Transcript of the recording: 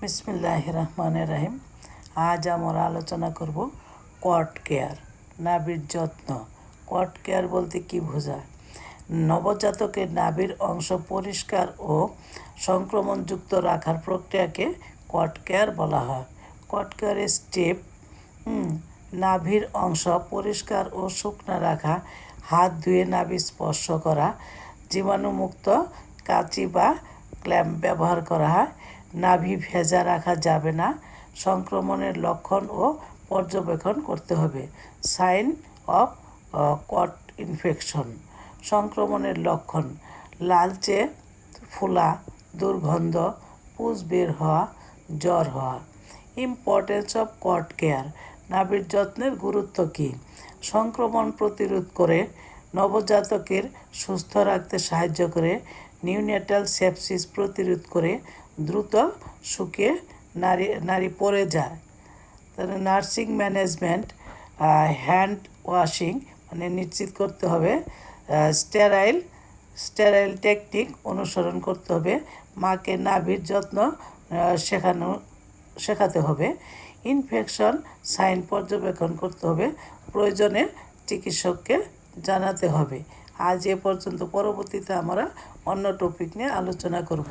বিসমিল্লাহির রহমানির রহিম। আজ আমরা আলোচনা করব কট কেয়ার, নাভির যত্ন। কট কেয়ার বলতে কি বোঝায়? নবজাতকের নাভির অংশ পরিষ্কার ও সংক্রমণযুক্ত রাখার প্রক্রিয়াকে কট কেয়ার বলা হয়। কট কেয়ারের স্টেপ: নাভির অংশ পরিষ্কার ও শুকনো রাখা, হাত ধুয়ে নাভি স্পর্শ করা, জীবাণুমুক্ত কাঁচি বা ক্ল্যাম্প ব্যবহার করা হয়। নাভি ভেজা রাখা যাবে না। সংক্রমণের লক্ষণ ও পর্যবেক্ষণ করতে হবে। সাইন অফ কট ইনফেকশন: সংক্রমণের লক্ষণ: লালচে ফোলা, দুর্গন্ধ, পুজ বের হওয়া, জ্বর হওয়া। ইম্পর্টেন্স অফ কট কেয়ার: নাভির যত্নের গুরুত্ব কী? সংক্রমণ প্রতিরোধ করে, নবজাতকের সুস্থ রাখতে সাহায্য করে, নিউনেটাল সেপসিস প্রতিরোধ করে, দ্রুত শুকিয়ে নারী পড়ে যায়। তাহলে নার্সিং ম্যানেজমেন্ট, হ্যান্ড ওয়াশিং মানে নিশ্চিত করতে হবে, স্টেরাইল টেকনিক অনুসরণ করতে হবে, মাকে নাভির যত্ন শেখাতে হবে। ইনফেকশন সাইন পর্যবেক্ষণ করতে হবে, প্রয়োজনে চিকিৎসককে জানাতে হবে। আজ এ পর্যন্ত। পরবর্তীতে আমরা অন্য টপিক নিয়ে আলোচনা করব।